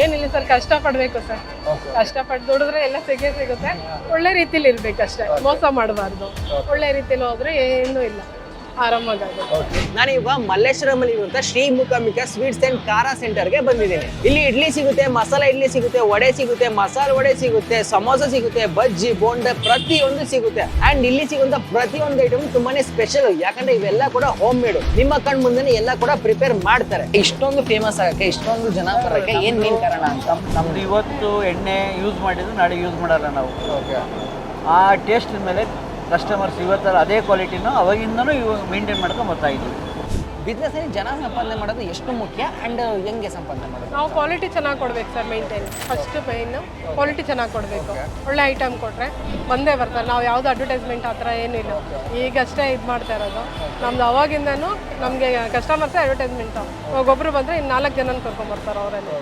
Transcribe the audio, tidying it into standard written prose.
ಏನಿಲ್ಲ sir, ಕಷ್ಟಪಡಬೇಕು sir. ಕಷ್ಟಪಟ್ಟು ದುಡಿದ್ರೆ ಎಲ್ಲ ಸಿಗುತ್ತೆ. ಒಳ್ಳೆ ರೀತಿಲಿ ಇರ್ಬೇಕು ಅಷ್ಟೇ, ಮೋಸ ಮಾಡಬಾರ್ದು. ಒಳ್ಳೆ ರೀತಿಲಿ ಹೋದ್ರೆ ಏನೂ ಇಲ್ಲ, ಆರಾಮಾಗುತ್ತೆ. ನಾನೀಗ ಮಲ್ಲೇಶ್ವರಮಲ್ಲಿ ಇರುವಂತ ಶ್ರೀ ಮೂಕಾಂಬಿಕಾ ಸ್ವೀಟ್ಸ್ ಅಂಡ್ ಖಾರ ಸೆಂಟರ್ಗೆ ಬಂದಿದ್ದೀನಿ. ಇಲ್ಲಿ ಇಡ್ಲಿ ಸಿಗುತ್ತೆ, ಮಸಾಲೆ ಇಡ್ಲಿ ಸಿಗುತ್ತೆ, ವಡೆ ಸಿಗುತ್ತೆ, ಮಸಾಲೆ ವಡೆ ಸಿಗುತ್ತೆ, ಸಮೋಸ ಸಿಗುತ್ತೆ, ಬಜ್ಜಿ ಬೋಂಡ ಪ್ರತಿಯೊಂದು ಸಿಗುತ್ತೆ. ಅಂಡ್ ಇಲ್ಲಿ ಸಿಗುವಂತ ಪ್ರತಿಯೊಂದು ಐಟಮ್ ತುಂಬಾನೇ ಸ್ಪೆಷಲ್, ಯಾಕಂದ್ರೆ ಇವೆಲ್ಲ ಕೂಡ ಹೋಮ್ ಮೇಡ್. ನಿಮ್ಮ ಕಣ್ ಮುಂದೆ ಎಲ್ಲ ಕೂಡ ಪ್ರಿಪೇರ್ ಮಾಡ್ತಾರೆ. ಇಷ್ಟೊಂದು ಫೇಮಸ್ ಆಗಕ್ಕೆ, ಇಷ್ಟೊಂದು ಜನ ಬರಕ್ಕೆ ಏನ್ ಮೇನ್ ಕಾರಣ ಅಂತ? ನಮ್ದು ಇವತ್ತು ಎಣ್ಣೆ ಯೂಸ್ ಮಾಡಿದ್ರು ನಾಳೆ ಯೂಸ್ ಮಾಡಲ್ಲ ನಾವು. ಆ ಟೇಸ್ಟ್ ಮೇಲೆ ಕಸ್ಟಮರ್ಸ್ ಇವತ್ತರ ಅದೇ ಕ್ವಾಲಿಟಿನೂ ಅವಾಗಿಂದನೂ ಇವಾಗ ಮೇಂಟೈನ್ ಮಾಡ್ಕೊಂಡು ಬರ್ತಾ ಇದ್ದೀವಿ. ಬಿಸ್ನೆಸ್ ಅಲ್ಲಿ ಜನ ಸಂಪಾದನೆ ಮಾಡೋದು ಎಷ್ಟು ಮುಖ್ಯ ಅಂಡ್ ಹೆಂಗೆ ಸಂಪಾದನೆ ಮಾಡೋದು? ನಾವು ಕ್ವಾಲಿಟಿ ಚೆನ್ನಾಗಿ ಕೊಡ್ಬೇಕು sir. Maintain first main quality ಚೆನ್ನಾಗಿ ಕೊಡಬೇಕು. ಒಳ್ಳೆ ಐಟಮ್ ಕೊಟ್ಟರೆ ಬಂದೇ ಬರ್ತಾರೆ. ನಾವು ಯಾವುದು ಅಡ್ವರ್ಟೈಸ್ಮೆಂಟ್ ಆ ಥರ ಏನಿಲ್ಲ, ಈಗಷ್ಟೇ ಇದು ಮಾಡ್ತಾ ಇರೋದು. ನಮ್ದು ಅವಾಗಿಂದನೂ ನಮಗೆ ಕಸ್ಟಮರ್ಸೇ ಅಡ್ವರ್ಟೈಸ್ಮೆಂಟು. ಒಬ್ಬೊಬ್ರು ಬಂದರೆ ಇನ್ನು 4 ಜನನ ಕರ್ಕೊಂಬರ್ತಾರೆ ಅವರಲ್ಲಿ.